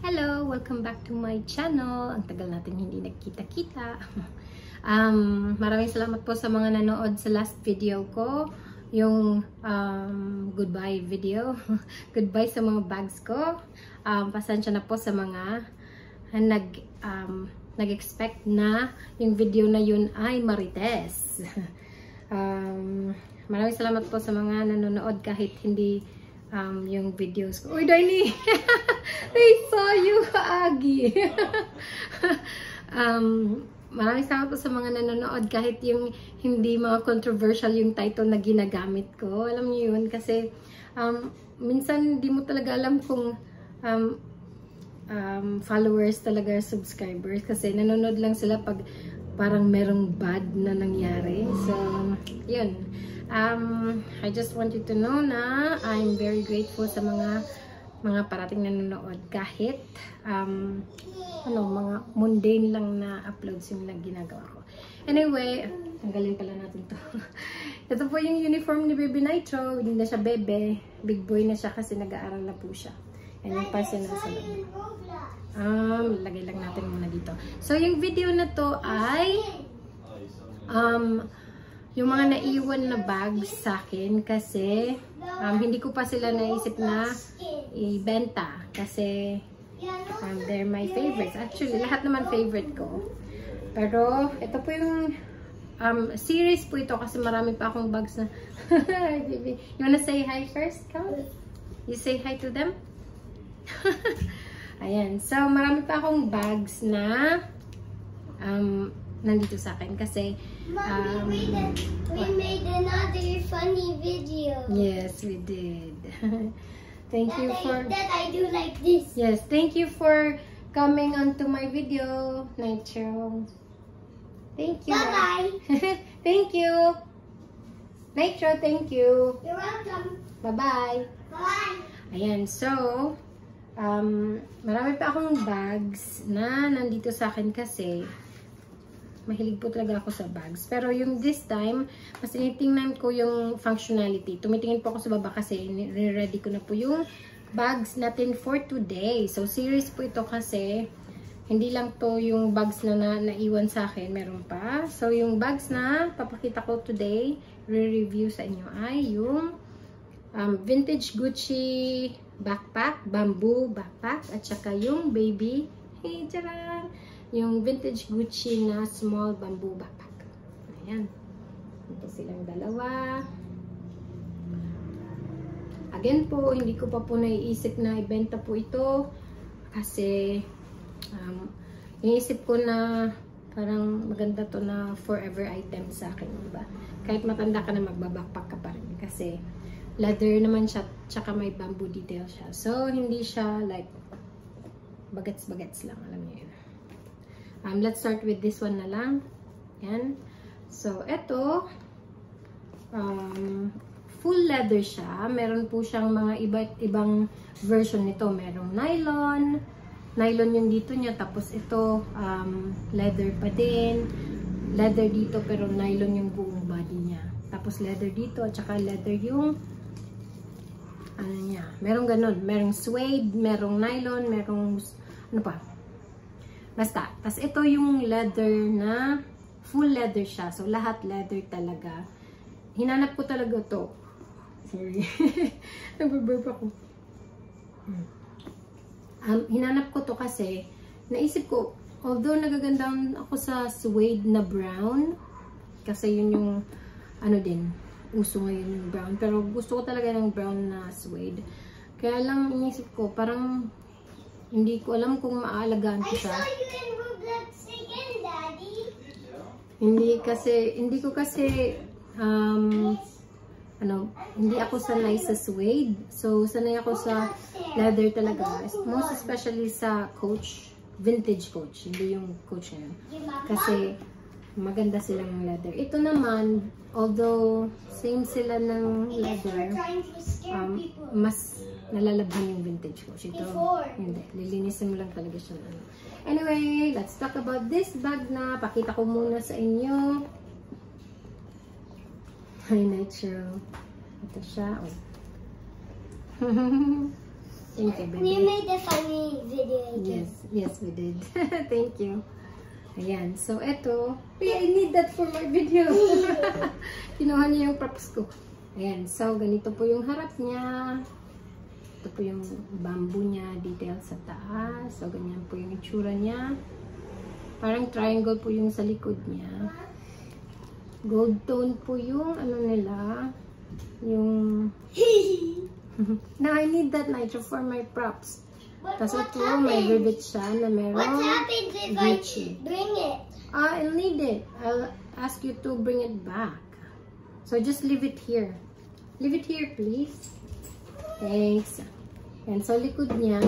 Hello! Welcome back to my channel. Ang tagal natin hindi nagkita-kita. Maraming salamat po sa mga nanood sa last video ko. Yung goodbye video. Goodbye sa mga bags ko. Pasensya na po sa mga nag-expect na yung video na yun ay marites. Maraming salamat po sa mga nanonood kahit hindi yung videos ko. Uy, Darnie! I saw you, Agi! Maraming salamat po sa mga nanonood kahit yung hindi mga controversial yung title na ginagamit ko. Alam niyo yun kasi minsan hindi mo talaga alam kung followers talaga, subscribers, kasi nanonood lang sila pag parang merong bad na nangyari. So, yun. I just want you to know na I'm very grateful sa mga parating nanonood kahit mga mundane lang na uploads yung ginagawa ko. Anyway, tanggalin pala natin to. Ito po yung uniform ni Baby Nitro. Hindi na siya bebe. Big boy na siya kasi nag-aaral na po siya. Yan yung parcel na sa loob. Lagay lang natin muna dito. So, yung video na to ay yung mga naiwan na bags sa akin kasi hindi ko pa sila naisip na ibenta kasi they're my favorites. Actually, lahat naman favorite ko. Pero, ito po yung series po ito kasi marami pa akong bags na baby. You wanna say hi first? Come. You say hi to them? Ayan. So, marami pa akong bags na nandito sa akin kasi we made another funny video. Yes, we did. Thank you for that I do like this. Yes, thank you for coming onto my video, Nitro. Thank you. Bye-bye. Thank you. Nitro, thank you. You're welcome. Bye-bye. Bye. Ayan, so marami pa akong bags na nandito sa akin kasi mahilig po talaga ako sa bags. Pero yung this time, mas tinitingnan ko yung functionality. Tumitingin po ako sa baba kasi ready ko na po yung bags natin for today. So, series po ito kasi hindi lang to yung bags na naiwan sa akin. Meron pa. So, yung bags na papakita ko today, re-review sa inyo ay yung vintage Gucci backpack, bamboo backpack, at saka yung baby, hey, tcharan! Yung vintage Gucci na small bamboo backpack. Ayan. Ito silang dalawa. Again po, hindi ko pa po naiisip na ibenta po ito. Kasi, iniisip ko na parang maganda to na forever item sa akin. Diba? Kahit matanda ka na magbabackpack ka pa rin. Kasi, leather naman siya, tsaka may bamboo detail siya. So, hindi siya like bagets-bagets lang. Alam niyo yun. Let's start with this one na lang. Yan. So, ito, full leather siya. Meron po siyang mga iba't ibang version nito. Merong nylon. Nylon yung dito niya. Tapos ito, leather pa din. Leather dito, pero nylon yung buong body niya. Tapos leather dito, at saka leather yung ano niya. Merong ganun. Merong suede, merong nylon, merong ano pa. Basta. Tapos ito yung leather na full leather siya. So, lahat leather talaga. Hinanap ko talaga to. Sorry. Nag-burp ako. Hinanap ko to kasi naisip ko, although nagagandaan ako sa suede na brown, kasi yun yung ano din, uso ngayon yung brown. Pero gusto ko talaga ng brown na suede. Kaya lang inisip ko, parang hindi ko alam kung maaalagaan ko siya. I saw you in Roblox again, Daddy. Hindi ko kasi hindi ako sanay sa suede. So, sanay ako sa leather talaga. Most especially sa Coach, vintage Coach. Hindi yung Coach ngayon. Kasi maganda silang leather. Ito naman, although same sila ng leather, mas nalalabhan yung vintage Coach. Ito, hindi. Lilinisin mo lang talaga siya. Anyway, let's talk about this bag na pakita ko muna sa inyo. Hi, Nitro. Ito siya. Oh. Thank you, We baby. made a funny video again. Yes, we did. Thank you. Ayan, so eto. I need that for my video. Kinuha niya yung props ko. Ayan, so ganito po yung harap niya. Ito po yung bamboo niya, detail sa taas. So ganyan po yung itsura niya. Parang triangle po yung sa likod niya. Gold tone po yung ano nila. Yung... Now, I need that nitro for my props. Tapos ito, may rivet siya na meron. What happens if I Gucci. bring it? I'll need it. I'll ask you to bring it back. So, just leave it here. Leave it here, please. Thanks. And so, likod niya,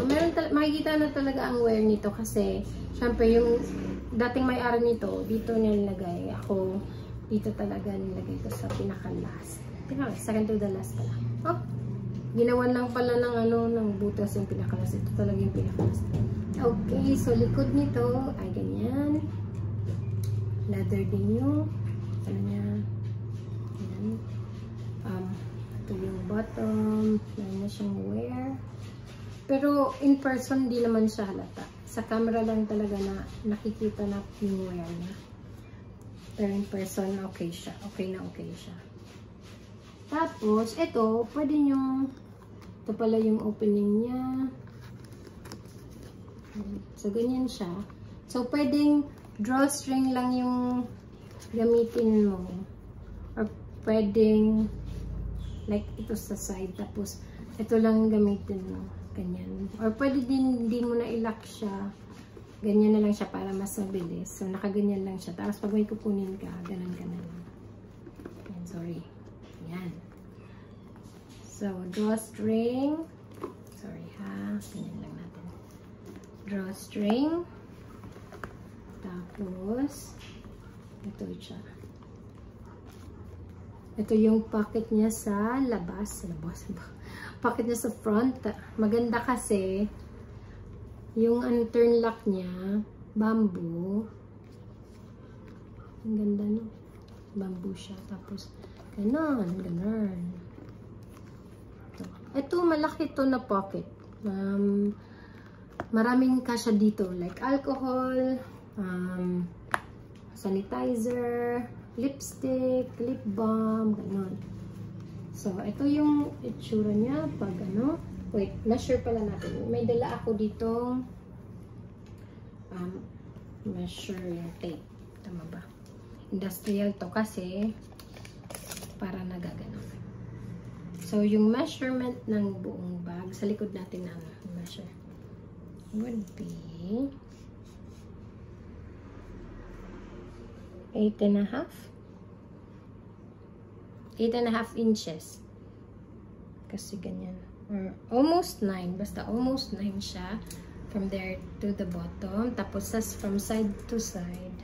makikita na talaga ang wear nito kasi, syempre, yung dating may-ari nito, dito niya nilagay. Ako, dito talaga nilagay ko sa pinaka-last. Second to the last pala. Oh! Ginawan lang pala ng ng butas yung pinakalas. Ito talaga yung pinakalas. Okay, so likod nito ay ganyan. Leather din yung ano niya. Ayan. Ito yung bottom. Meron na siyang wear. Pero in person, di naman siya halata. Sa camera lang talaga na nakikita na yung wear niya. Pero in person, okay siya. Okay na okay siya. Tapos, ito, pwede nyo, ito pala yung opening niya. So, ganyan siya. So, pwedeng drawstring lang yung gamitin mo. Or pwedeng, like, ito sa side. Tapos, ito lang gamitin mo. Ganyan. Or pwede din, hindi mo na ilock siya. Ganyan na lang siya para mas mabilis. So, nakaganyan lang siya. Tapos, pag may kukunin ka, ganun-ganun. Ayan, sorry. Ayan. So, drawstring. Sorry ha. Ganyan lang natin. Drawstring. Tapos, ito siya. Ito yung pocket niya sa labas. Pocket niya sa front. Maganda kasi, yung turn lock niya, bamboo. Ang ganda, no? Bamboo siya. Tapos, ganon. Ito, malaki to na pocket. Maraming kasya dito. Like alcohol, sanitizer, lipstick, lip balm, ganon. So, ito yung itsura niya pag wait, measure pala natin. May dala ako ditong measure yung tape. Tama ba? Industrial to kasi para nagaganon. So, yung measurement ng buong bag, sa likod natin na measure, would be 8.5 inches. Kasi ganyan. Or almost 9. Basta almost 9 siya. From there to the bottom. Tapos from side to side.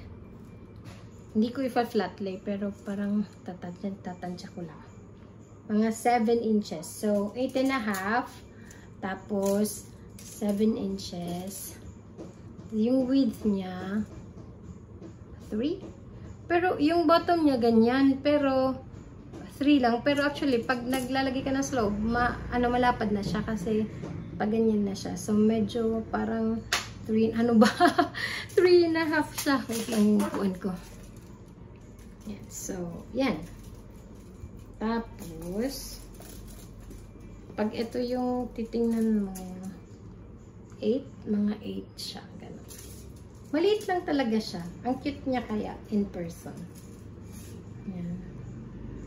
Hindi ko ipa-flat lay, pero parang tatansya ko lang. Mga 7 inches. So, 8.5. Tapos, 7 inches. Yung width niya, 3. Pero, yung bottom niya ganyan. Pero, 3 lang. Pero actually, pag naglalagay ka ng slope, malapad na siya kasi pag ganyan na siya. So, medyo parang 3, 3.5 siya. Wait lang yung puan ko. Yan. So, yan. Tapos, pag ito yung titingnan mo, 8, mga 8 siya. Ganun. Maliit lang talaga siya. Ang cute niya kaya in person. Yan.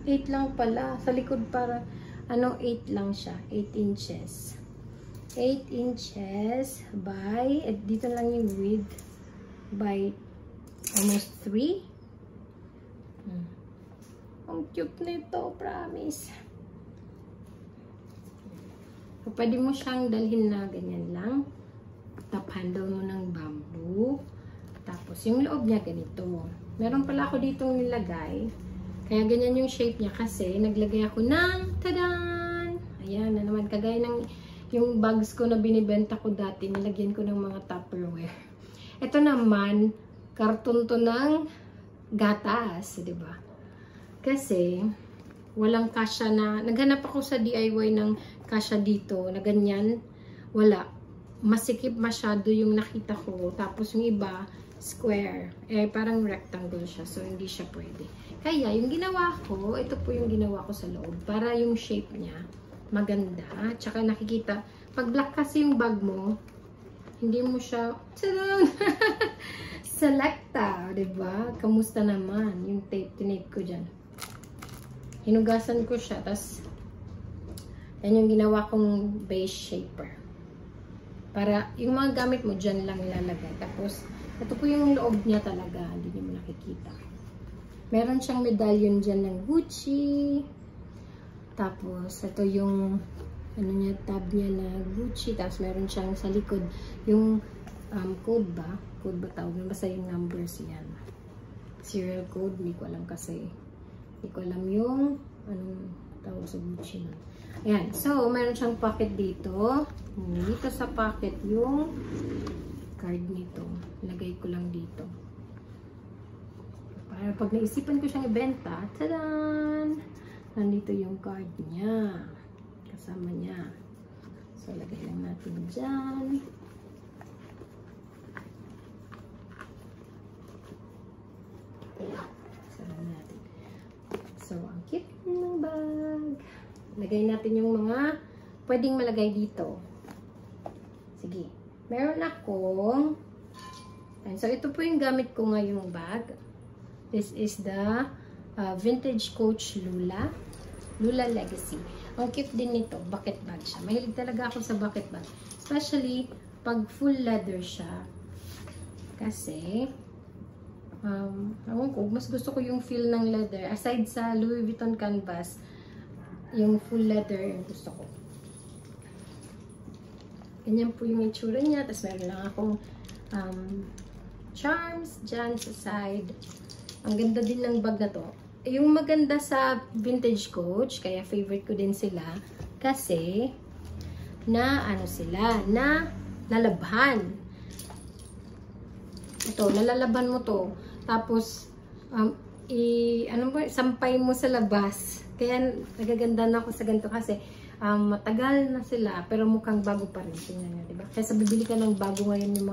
8 lang pala. Sa likod para, 8 lang siya. 8 inches. 8 inches by, dito lang yung width, by almost 3. Ang cute nito, promise. So, pwede mo siyang dalhin na ganyan lang. Top handle mo ng bamboo. Tapos, yung loob niya ganito. Meron pala ako ditong nilagay. Kaya ganyan yung shape niya kasi naglagay ako ng, tadan! Ayan na naman. Kagaya ng yung bags ko na binibenta ko dati, nilagyan ko ng mga Tupperware. Ito naman, karton to ng gatas, di ba? Kasi, walang kasya na, naghanap ako sa DIY ng kasya dito, na ganyan. wala. Masikip masyado yung nakita ko. Tapos yung iba, square. Eh, parang rectangle siya. So, hindi siya pwede. Kaya, yung ginawa ko, ito po yung ginawa ko sa loob. Para yung shape niya, maganda. Tsaka nakikita, pag black kasi yung bag mo, hindi mo siya, selecta, diba? Kamusta naman? Yung tape ko dyan. Hinugasan ko siya. Tapos, yan yung ginawa kong base shaper. Para yung mga gamit mo dyan lang ilalagay. Tapos, ito po yung loob niya talaga. Hindi niyo mo nakikita. Meron siyang medallion dyan ng Gucci. Tapos, ito yung ano niya, tab niya na Gucci. Tapos, meron siyang sa likod yung code ba? Code ba tawag? Basta yung numbers yan. Serial code. Hindi ko alam kasi. Hindi ko alam yung anong tawag sa Gucci na. Ayan. So, meron siyang pocket dito. Dito sa pocket yung card nito. Lagay ko lang dito. Para pag naisipan ko siyang ibenta, tadan! Nandito yung card niya. Kasama niya. So, lagay lang natin dyan. Sarap natin. So, ang cute ng bag. Lagay natin yung mga pwedeng malagay dito. Sige. Meron akong so, ito po yung gamit ko ngayong bag. This is the Vintage Coach Lula Legacy. Ang cute din nito. Bucket bag siya. Mahilig talaga ako sa bucket bag. Especially pag full leather siya. Kasi mas gusto ko yung feel ng leather. Aside sa Louis Vuitton canvas, yung full leather yung gusto ko. Ganyan po yung itsura niya. Tapos meron lang akong charms dyan sa side. Ang ganda din ng bag na to. Yung maganda sa Vintage Coach, kaya favorite ko din sila, kasi na ano sila, na lalabhan. Ito, nalalabhan mo to. Tapos, sampay mo sa labas. Kaya nagaganda na ako sa ganito kasi matagal na sila pero mukhang bago pa rin. Tingnan nyo, diba? Kaya bibili ka ng bago ngayon yung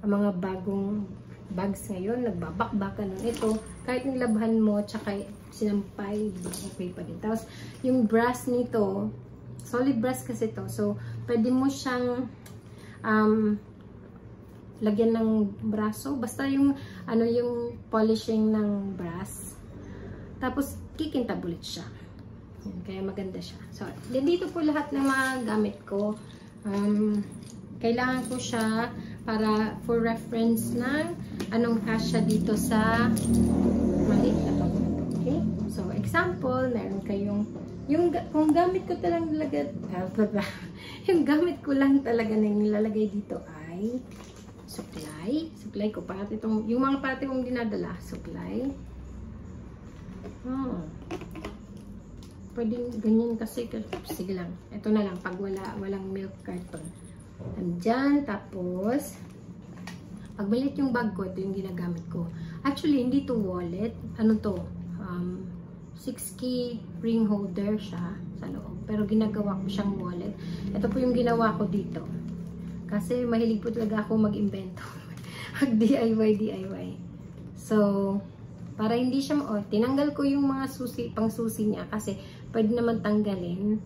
mga bagong bags ngayon. Nagbabakbakan nun. Ito, kahit nilabhan mo tsaka sinampay, diba? Okay pa din. Tapos, yung brass nito, solid brass kasi to. So, pwede mo siyang lagyan ng braso. Basta yung yung polishing ng brass. Tapos, kikintabulit siya. Kaya maganda siya. So, dito po lahat ng mga gamit ko. Kailangan ko siya para for reference na anong kasya dito sa maliit na bag. Okay? So, example, meron kayong kung gamit ko talaga yung gamit ko lang talaga na nilalagay dito ay supply ko. Yung mga parati kong dinadala, supply. Pwedeng ganyan kasi. Sige lang. Ito na lang. Pag walang milk carton. Andyan. Tapos, pag maliit yung bag ko, ito yung ginagamit ko. Actually, hindi to wallet. Ano to? 6-key ring holder siya sa loob. Pero ginagawa ko siyang wallet. Ito po yung ginawa ko dito. Kasi mahilig po talaga ako mag-invento. Mag-DIY. So, para hindi siya, tinanggal ko yung mga pang-susi niya kasi pwede naman tanggalin,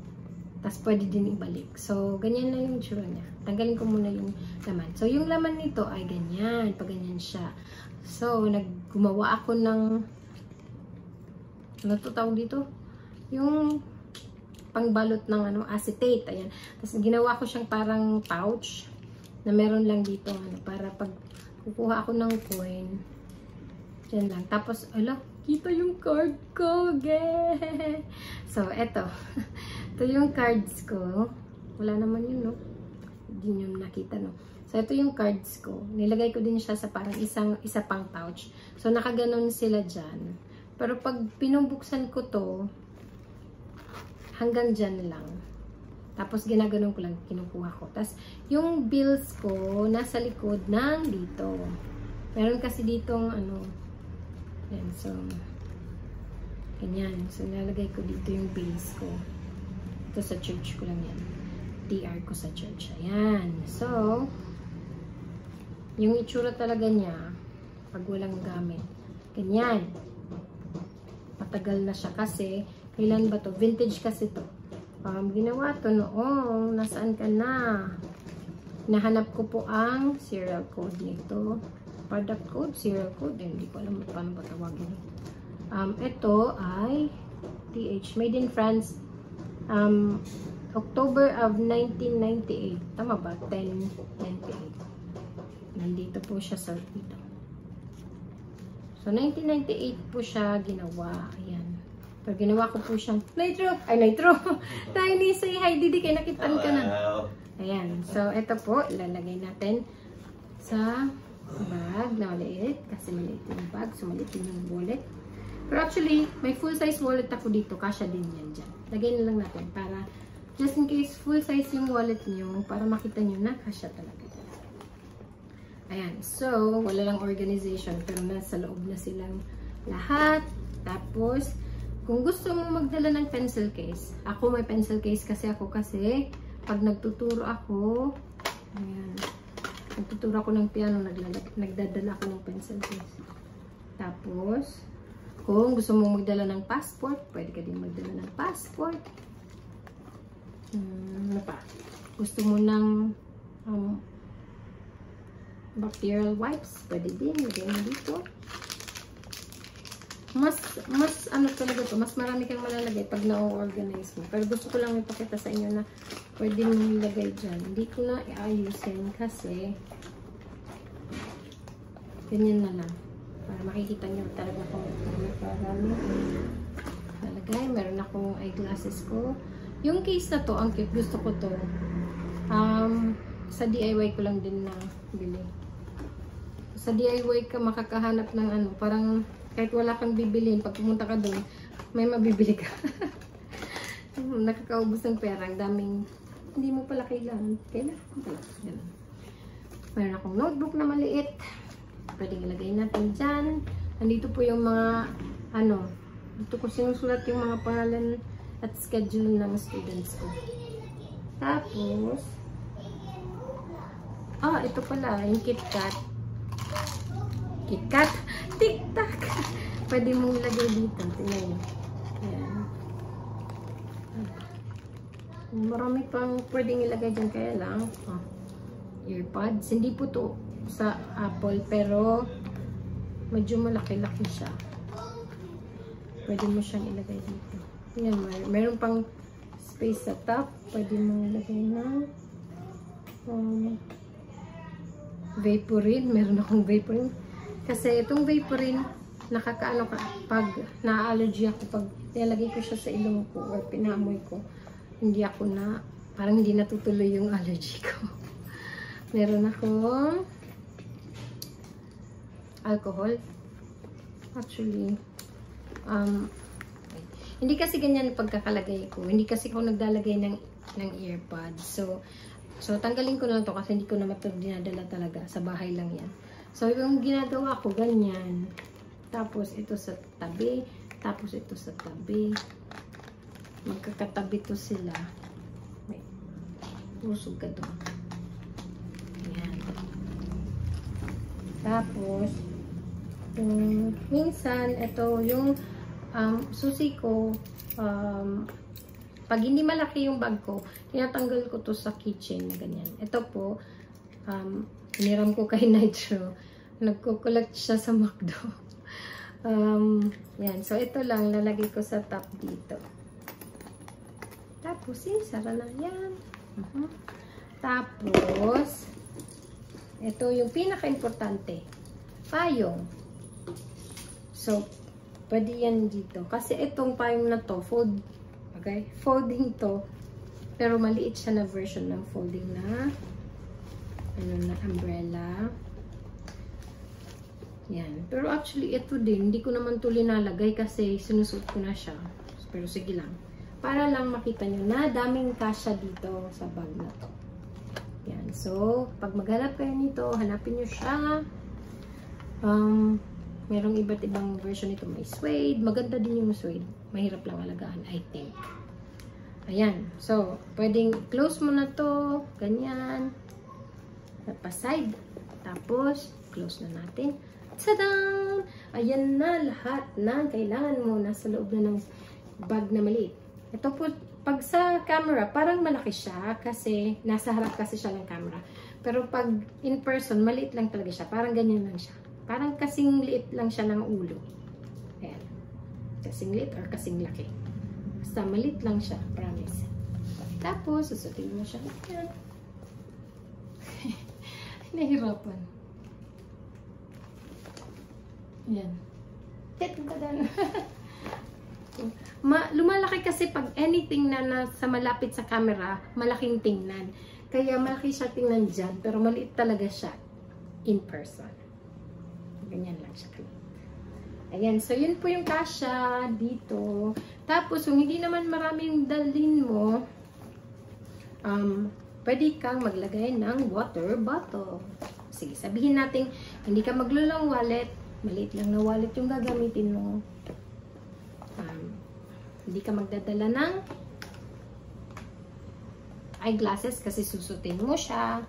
tapos pwede din ibalik. So, ganyan na yung tsura niya. Tanggalin ko muna yung laman. So, yung laman nito ay ganyan, pag ganyan siya. So, gumawa ako ng, ano to tawag dito? Yung pangbalot ng acetate, ayan. Tapos, ginawa ko siyang parang pouch na meron lang dito, para pag kukuha ako ng coin, yan lang. Tapos, kita yung card ko. Yeah! So, eto. Ito yung cards ko. Wala naman yun, no? Hindi nyo nakita, no? So, ito yung cards ko. Nilagay ko din siya sa parang isa pang pouch. So, nakaganon sila dyan. Pero pag pinubuksan ko to, hanggang dyan lang. Tapos, ginaganon ko lang, kinukuha ko. Tapos, yung bills ko, nasa likod ng dito. Meron kasi ditong, yan, so, ganyan. So, nalagay ko dito yung bills ko. Ito sa church ko lang yan. TR ko sa church. Ayan. So, yung itsura talaga niya, pag walang gamit. Ganyan. Matagal na siya kasi, kailan ba to? Vintage kasi to. Ginawa to noong, nasaan ka na? Nahanap ko po ang serial code nito. Product code, serial code. Hindi ko alam paano ba tawagin. Ito ay TH, made in France, October of 1998. Tama ba? 1098. Nandito po siya sa dito. So, 1998 po siya ginawa. Ayan. Pero ginawa ko po siyang Nitro. Ay, Nitro. Tiny, say hi, Didi. Kaya nakitan ka na. Ayan. So, ito po. Ilalagay natin sa bag na maliit. Kasi maliit yung bag. So, maliit yung wallet. Pero actually, may full-size wallet ako dito. Kasya din yan dyan. Lagay na lang natin para just in case full-size yung wallet nyo para makita nyo na kasya talaga. Ayan. So, wala lang organization pero nasa loob na silang lahat. Tapos, kung gusto mo magdala ng pencil case, ako may pencil case kasi pag nagtuturo ako, ayan, nagtuturo ako ng piano, nagdadala ako ng pencil case. Tapos, kung gusto mo magdala ng passport, pwede ka din magdala ng passport. Ano pa? Gusto mo ng bacterial wipes, pwede din, lagay mo dito. Mas ano talaga to, mas marami kang malalagay pag na-organize mo. Pero gusto ko lang ipakita sa inyo na pwede mo ilagay dyan. Hindi ko na i-ayusin kasi ganyan na lang. Para makikita nyo talaga kung marami nalagay. Meron akong eyeglasses ko. Yung case na to, ang cute, gusto ko to. Sa DIY ko lang din na bili. Sa DIY ka makakahanap ng ano, parang kahit wala kang bibilin, pag pumunta ka doon, may mabibili ka. Nakakaubos ng pera, ang daming, hindi mo pala kailangan. Kailangan pala. Ganun. Meron akong notebook na maliit. Pwedeng ilagay natin dyan. Nandito po yung mga, ano, dito ko sinusulat yung mga pangalan at schedule ng students ko. Tapos, ito pala, yung KitKat. KitKat, TikTok. Pwede mong ilagay dito. Tingnan nyo. Ayan. Marami pang pwedeng ilagay dyan. Kaya lang, earpods. Hindi po to sa Apple, pero medyo malaki-laki siya. Pwede mo siyang ilagay dito. Ayan, meron pang space sa top. Pwede mo ilagay ng Vaporin. Meron akong Vaporin. Kasi itong Vaporin, nakakaano ka, pag na-allergy ako, pag nilagay ko siya sa ilong ko or pinamoy ko, hindi ako na, parang hindi natutuloy yung allergy ko. Meron akong alcohol. Actually, hindi kasi ganyan pagkakalagay ko. Hindi kasi ako naglalagay ng earpods. So tanggalin ko na to kasi hindi ko naman ito dinadala talaga. Sa bahay lang yan. So, yung ginagawa ko, ganyan. Tapos, ito sa tabi. Tapos, ito sa tabi. Magkakatabi to sila. May pusog ka doon. Ayan. Tapos, minsan, ito yung susi ko, pag hindi malaki yung bag ko, tinatanggal ko to sa kitchen na ganyan. Ito po, hiniram ko kay Nitro. Nagko-collect siya sa McDo. Yan. So, ito lang. Lalagay ko sa top dito. Tapos, sara lang yan. Tapos, ito yung pinaka-importante. Payong. So, pwede yan dito. Kasi itong payong na to, okay? Folding to. Pero maliit siya na version ng folding na na umbrella. Yan. Pero actually, ito din. Hindi ko naman ito linalagay kasi sinusuot ko na siya. Pero sige lang. Para lang makita nyo na daming kasya dito sa bag na to. Yan. So, pag maghanap kayo nito, hanapin nyo siya. Merong iba't ibang version nito. May suede. Maganda din yung suede. Mahirap lang alagaan, I think. Ayan. So, pwedeng close mo na to. Ganyan. Pa-side. Tapos, close na natin. Tadaan! Ayan na lahat na kailangan mo. Nasa loob na ng bag na maliit. Ito po, pag sa camera, parang malaki siya kasi nasa harap kasi siya ng camera. Pero pag in person, maliit lang talaga siya. Parang ganyan lang siya. Parang kasing liit lang siya ng ulo. Ayan. Kasing liit or kasing laki. Basta maliit lang siya. Promise. Tapos, susutin mo siya. Ayan. Nahirapan. Ayan. Lumalaki kasi pag anything na nasa malapit sa camera, malaking tingnan. Kaya malaki siya tingnan dyan, pero maliit talaga siya in person. Ganyan lang siya. Ayan, so yun po yung kasya dito. Tapos, kung hindi naman maraming dalhin mo, pwede kang maglagay ng water bottle. Sige, sabihin natin, hindi ka maglulong wallet, maliit lang na wallet yung gagamitin mo. Hindi ka magdadala ng eyeglasses kasi susutin mo siya.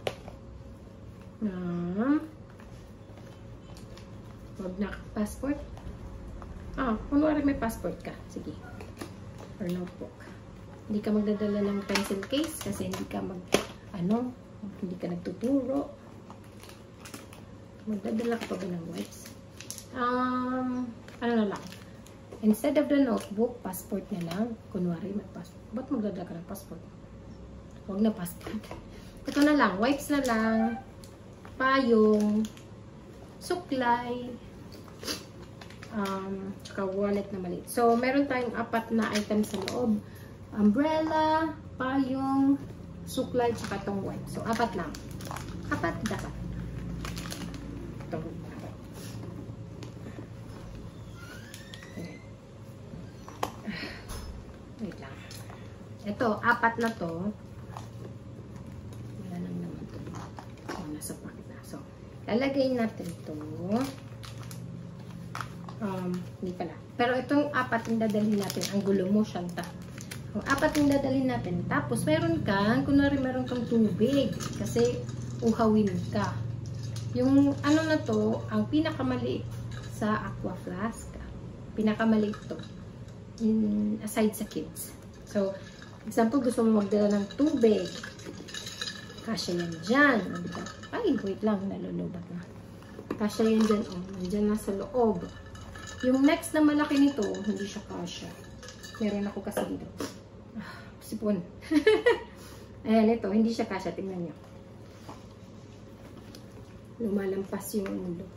Wag na passport. Kunwari may passport ka. Sige. Or notebook. Hindi ka magdadala ng pencil case kasi hindi ka hindi ka nagtuturo. Magdadala ka pa ba ng wipes? Ano na lang. Instead of the notebook, passport na lang. Kunwari may passport. Ba't magdadala ka ng passport? Huwag na passport. Ito na lang. Wipes na lang. Payong. Suklay. Tsaka wallet na maliit. So, meron tayong 4 na items sa loob. Umbrella, payong, suklay, tsaka itong wipe. So, 4 lang. 4 dapat. Itong 4. Wait lang. Ito, 4 na to. Wala lang naman ito. Nasa packet na. So, lalagay natin ito. Hindi pala. Pero itong 4 yung dadalhin natin. Ang gulo mo, Shanta. Ang 4 yung dadalhin natin. Tapos, meron kang tubig. Kasi, uhawin ka. Yung ano na to, ang pinakamaliit sa aqua flask. Pinakamaliit to. Aside sa kids. So, example, gusto mo magdala ng tubig. Kasya yan dyan. Ay, wait lang. Nalulubat na. Kasya yan dyan. Nandyan na sa loob. Yung next na malaki nito, hindi siya kasya. Meron ako kasi dito. Sipon. Ayan, ito. Hindi siya kasya. Tingnan nyo. Lumalampas yung ulo.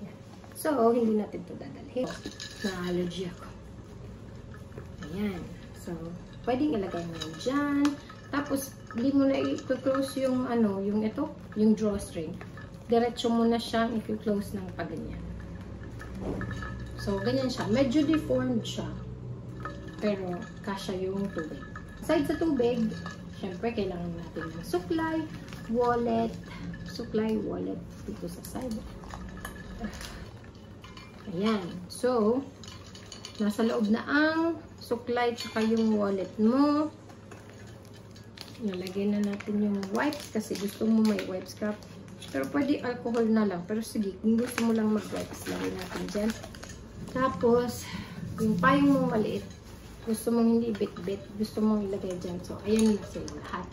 Ayan. So, hindi natin ito dadalhin. Na-allergy ako. Ayan. So, pwedeng ilagay mo dyan. Tapos, hindi mo na i-close yung yung drawstring. Diretso mo na siyang i-close ng paganyan. So, ganyan siya. Medyo deformed siya. Pero, kasya yung tubig. Aside sa tubig, syempre, kailangan natin ng suklay, wallet, dito sa side. Ayan. So, nasa loob na ang suklay tsaka yung wallet mo. Nalagay na natin yung wipes kasi gusto mo may wipes ka. Pero pwede alcohol na lang. Pero sige, kung gusto mo lang mag-wipes, lagay natin dyan. Tapos, yung payong mo maliit, gusto mong hindi bit-bit, gusto mong ilagay dyan. So, ayan na sila lahat.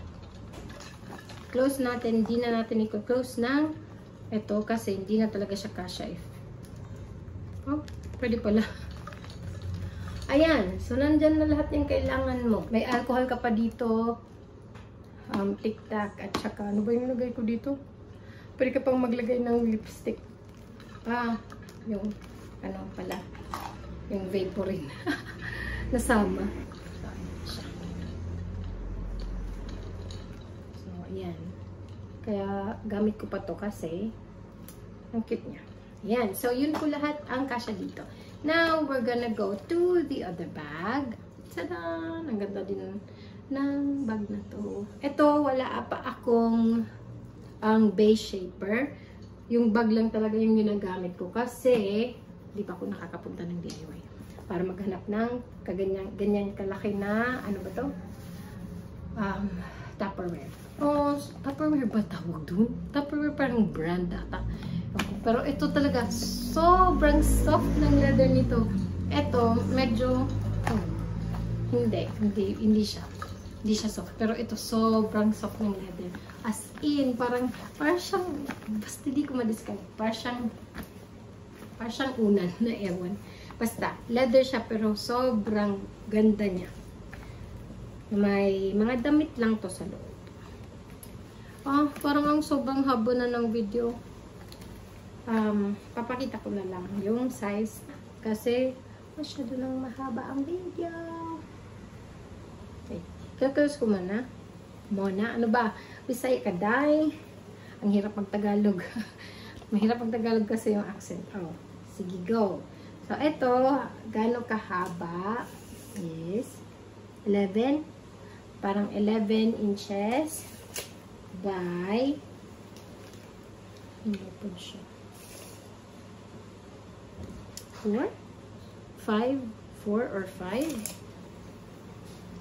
Close natin. Hindi na natin i-close ng ito kasi hindi na talaga siya kasya. Pwede pala. Ayan. So, nandyan na lahat yung kailangan mo. May alcohol ka pa dito. Tic-tac. At saka, ano ba yung lagay ko dito? Pwede ka pang maglagay ng lipstick. Yung, yung Vaporin. Nasama. So, ayan. Kaya, gamit ko pa to kasi, ang cute niya. Ayan. So, yun po lahat ang kasya dito. Now, we're gonna go to the other bag. Tada! Ang ganda din ng bag na to. Ito, wala pa akong ang base shaper. Yung bag lang talaga yung ginagamit ko kasi hindi pa ako nakakapunta ng DIY para maghanap ng ganyan kalaki na ano ba to? Tupperware. Oh, Tupperware ba tawag dun? Tupperware parang brand ata. Okay. Pero ito talaga, sobrang soft ng leather nito. Ito, medyo, hindi siya. Hindi siya soft. Pero ito, sobrang soft ng leather. As in, parang siyang, basta di ko ma-describe. Parang siyang unan na ewan. Basta, leather siya pero sobrang ganda niya. May mga damit lang to sa loob. Parang ang sobrang haba na ng video. Papakita ko na lang yung size kasi masyado nang mahaba ang video. Okay. Kakos ko muna. Ano ba? Bisay kaday. Ang hirap mag-Tagalog. Mahirap mag-Tagalog kasi yung accent. Sige, go. So, ito, gaano kahaba is 11. Parang 11 inches by hindi po siya. 4 or 5.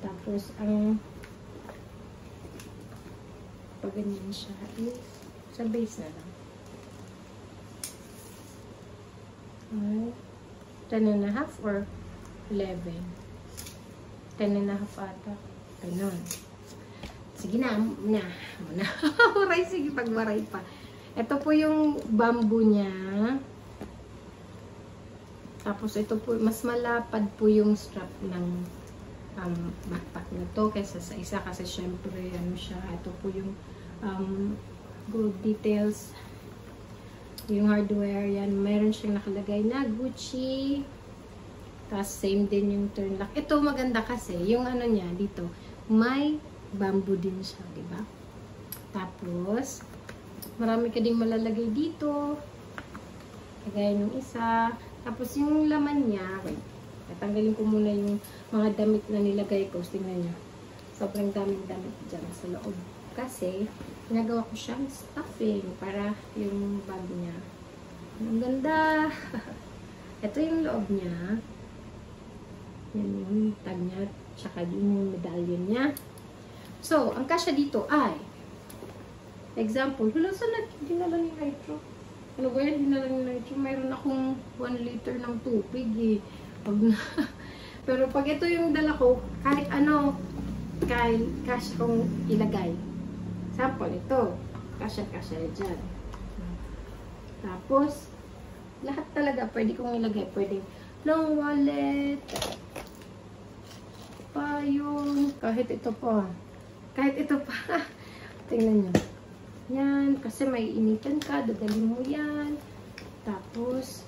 Tapos, ang pag ganyan siya is sa base na lang. 10.5 or 11. 10.5 ata. Ganon. Sige na. Muna. Waray, sige, pagwaray pa. Ito po yung bamboo niya. Tapos ito po, mas malapad po yung strap ng backpack na to kaysa sa isa kasi syempre, ano siya, ito po yung gold details. Yung hardware, yan. Meron siyang nakalagay na Gucci. Tapos, same din yung turn lock. Ito, maganda kasi. Yung ano niya, dito, may bamboo din siya, diba? Tapos, marami ka ding malalagay dito. Kagaya ng isa. Tapos, yung laman niya, wait, tatanggalin ko muna yung mga damit na nilagay ko. Tingnan niyo. Sobrang daming damit dyan sa loob. Kasi, ginagawa ko siyang stuffing para yung bag niya. Ang ganda! Ito yung loob niya. Yan yung tag niya. Tsaka yung medallion niya. So, ang kasya dito ay example, saan dinala ni Nitro? Ano ba yan? Dinala ni Nitro. Mayroon akong 1 liter ng tubig eh. Pero pag ito yung dala ko, kahit ano, kahit kasya kong ilagay. Example, ito. Kasya dyan. Tapos, lahat talaga pwede kong ilagay. Pwede long wallet, payong, kahit ito pa. Tingnan nyo. Yan, kasi may initan ka, dadalhin mo yan. Tapos,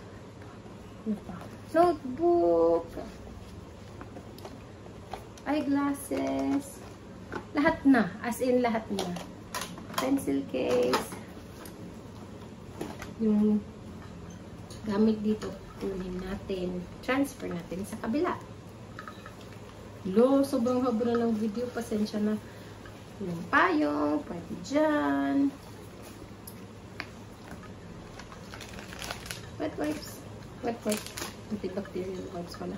ano pa? Notebook, eyeglasses, lahat na. As in, lahat na. Pencil case. Yung gamit dito, kunin natin, transfer natin sa kabila. Sobrang haba na ng video, pasensya na. Yung payong, pwede dyan. Wet wipes. Antibacterial wipes pala.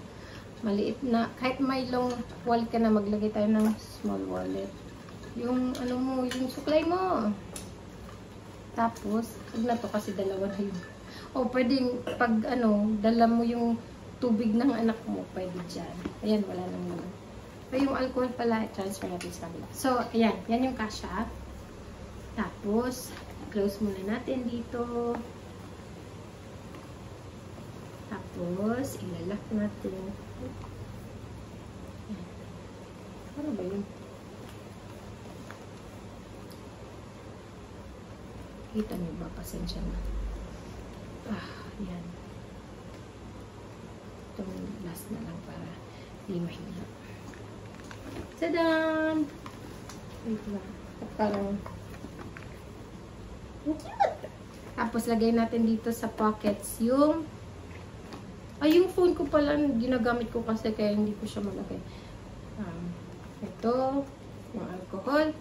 Maliit na, kahit may long wallet ka na, maglagay tayo ng small wallet. Yung, ano mo, yung suklay mo. Tapos, huwag na to kasi dalawa na yun. O, pwedeng, pag, dala mo yung tubig ng anak mo, pwede dyan. Ayan, wala nang naman. Pero yung alcohol pala, transfer natin sa kabila. So, ayan. Yan yung kasya. Tapos, close muna natin dito. Tapos, ilalak natin. Ayan. Ano ba yun? Kita niyo ba? Pasensya na. Yan. Itong last na lang para hindi mahirap. Tadan! Wait lang. Parang cute! Tapos, lagay natin dito sa pockets yung yung phone ko pala, ginagamit ko kasi kaya hindi ko siya malagay. Ito, yung alcohol,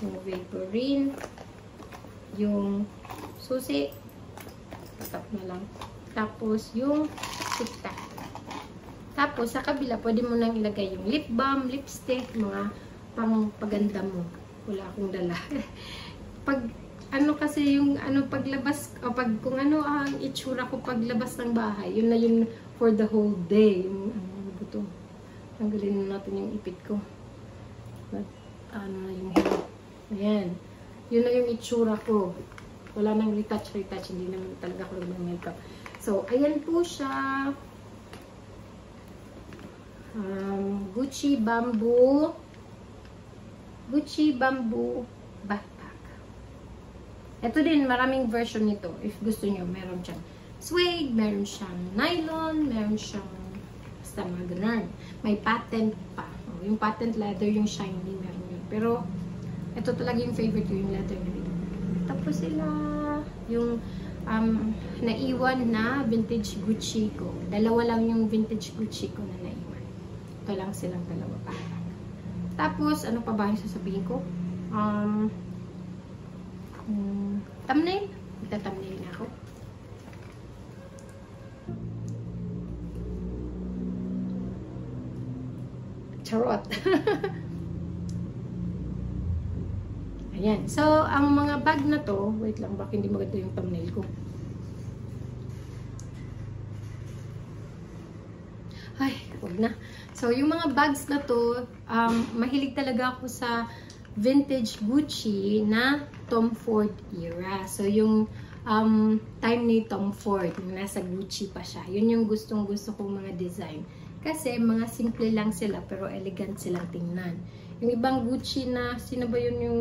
yung Vaporin, yung susi, patap na lang. Tapos, yung tic-tac. Tapos, sa kabila, pwede mo nang ilagay yung lip balm, lipstick, mga pang paganda mo. Wala akong dala. Pag ano kasi yung ano paglabas o pag kung ano ang itsura ko paglabas ng bahay, yun na yun for the whole day. Yung ano ba to? Tanggalin natin yung ipit ko. But, ano na yung hair. Ayan. Yun na yung itsura ko. Wala nang retouch. Hindi naman talaga ako ng makeup. So, ayan po siya. Gucci Bamboo backpack. Ito din, maraming version nito. If gusto nyo, meron siyang suede, meron siyang nylon, meron siyang basta mga ganun. May patent pa. Yung patent leather, yung shiny, meron yun. Pero, ito talaga yung favorite ko, yung leather green. Tapos sila, yung naiwan na vintage Gucci ko. Dalawa lang yung vintage Gucci ko na naiwan. Ito lang silang dalawa pa. Tapos, ano pa ba yung sasabihin ko? Thumbnail. Magta-thumbnail na ako. Charot. Ayan. So, ang mga bag na to, wait lang, baka hindi maganda yung thumbnail ko. Ay, wag na. So, yung mga bags na to, mahilig talaga ako sa vintage Gucci na Tom Ford era. So, yung time ni Tom Ford, nasa Gucci pa siya. Yun yung gustong-gusto kong mga design. Kasi, mga simple lang sila, pero elegant silang tingnan. Yung ibang Gucci na, sino ba yun yung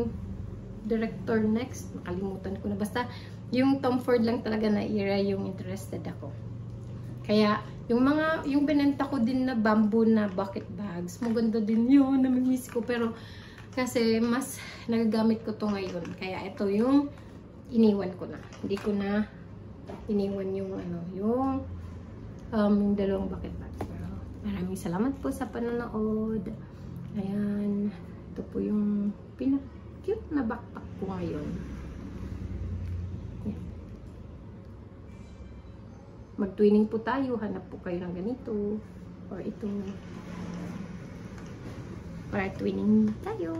director next? Makalimutan ko na. Basta, yung Tom Ford lang talaga na era yung interested ako. Kaya, yung binenta ko din na bamboo na bucket bags, maganda din yun, namimiss ko. Pero, kasi mas nagagamit ko to ngayon. Kaya, ito yung iniwan ko na. Hindi ko na iniwan yung yung dalawang bucket bags. Pero, maraming salamat po sa panonood. Ayan. Ito po yung pinaka-cute na backpack ko ngayon. Ayan. Mag-twinning po tayo. Hanap po kayo ng ganito. Or ito. Para twinning tayo.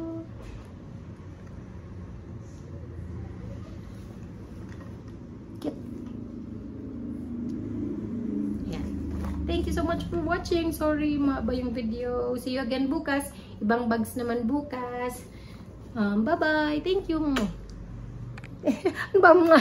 Cute. Ayan. Thank you so much for watching. Sorry, maaba yung video. See you again bukas. Ibang bags naman bukas. Bye-bye. Thank you. Ano ba mga?